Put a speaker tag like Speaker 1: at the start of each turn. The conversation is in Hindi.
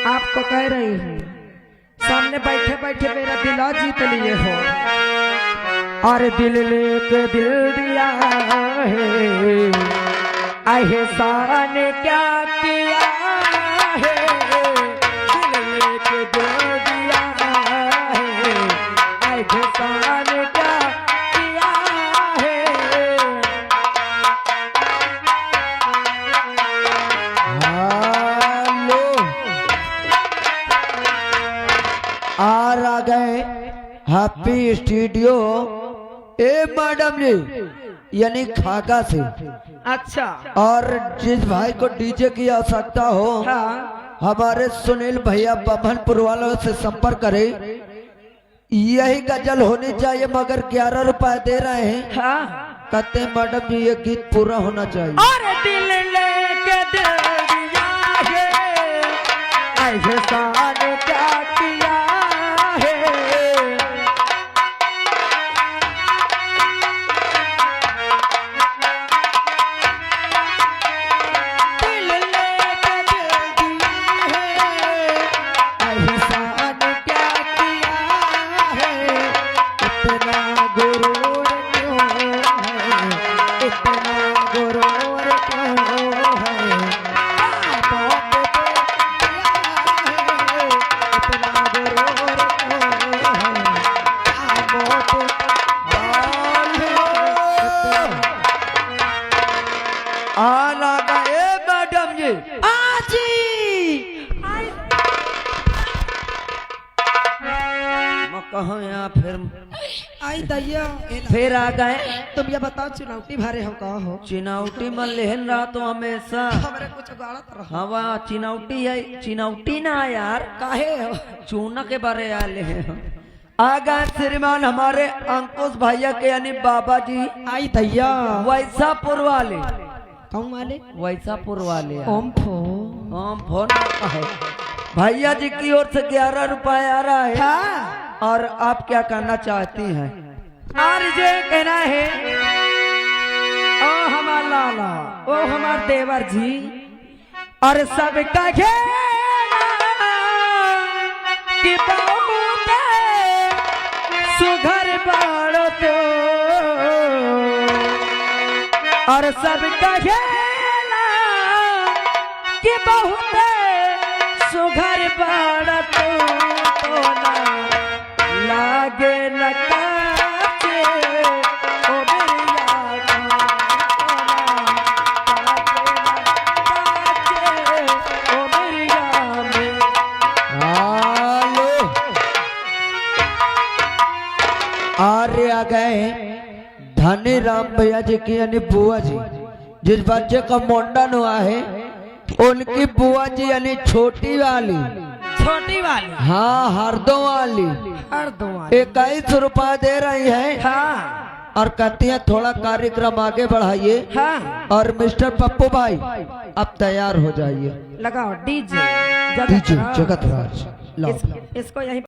Speaker 1: आपको कह रही हूँ, सामने बैठे बैठे मेरा दिला जीत लिए हो। और दिल लेके दिल दिया है, एहसान क्या किया है। दिल लेके दिल दिया है, एहसान क्या किया है।
Speaker 2: आ गए हैप्पी स्टूडियो ए मैडम जी, यानी खाका से।
Speaker 1: अच्छा,
Speaker 2: और जिस भाई को डीजे की आवश्यकता हो,
Speaker 1: हाँ,
Speaker 2: हमारे सुनील भैया बभनपुर वालों से संपर्क करें। यही गजल होनी चाहिए, मगर 11 रुपए दे रहे हैं।
Speaker 1: हाँ।
Speaker 2: कहते हैं मैडम जी ये गीत पूरा होना चाहिए।
Speaker 1: और दिल लेके दिल दिया है, एहसान क्या किया है। दिल लेके दिल दिया है, एहसान क्या किया है। इतना गुरूर क्यों है, इतना गुरूर क्यों है। बहुत दिया है, इतना गुरूर क्यों है। बहुत
Speaker 2: आ लगा ए मैडम जी,
Speaker 1: आजी
Speaker 2: मैं कहाँ यहाँ फिर
Speaker 1: आई दैया
Speaker 2: फिर आ गए।
Speaker 1: तुम ये बताओ, चुनौती भरे हो कहा हो।
Speaker 2: चिनौटी में लेहन रहा तो हमेशा
Speaker 1: हमारे कुछ गाड़त रहो।
Speaker 2: हवा चिनौटी है, चिनौटी ना यार,
Speaker 1: काहे हो।
Speaker 2: चूना के बारे आले हैं। आगा श्रीमान हमारे अंकुश भैया के यानी बाबा जी
Speaker 1: आई दैया
Speaker 2: वैसापुर वाले,
Speaker 1: कौन वाले।
Speaker 2: वैसापुर वाले
Speaker 1: ओम फो
Speaker 2: हम फोन है भैया जी की ओर से 11 रुपए आ रहा है।
Speaker 1: हाँ।
Speaker 2: और आप क्या करना चाहती हैं?
Speaker 1: और जो कहना है, ओ हमार लाला, ओ हमार देवर जी, और सबका घेरा कि बहुत सुघर बाड़ो तो। और सबका घेरा कि बहुत सुघर बाड़ो तो ना लागे न काचे, ओ बिरिया काचे, ओ बिरिया में।
Speaker 2: हेलो आर्य आ गए धनी राम भैया जी की यानी बुआ जी, जिस बच्चे का मुंडन हुआ है उनकी बुआ जी यानी छोटी वाली,
Speaker 1: छोटी वाली,
Speaker 2: हाँ हरदों वाली,
Speaker 1: हर दो वाली।
Speaker 2: 21 रुपए दे रही है।
Speaker 1: हाँ
Speaker 2: और कहती है थोड़ा कार्यक्रम आगे बढ़ाइए।
Speaker 1: हाँ,
Speaker 2: और मिस्टर पप्पू भाई अब तैयार हो जाइए।
Speaker 1: लगाओ डीजे
Speaker 2: डीजे जगत राज लाओ।
Speaker 1: इसको यही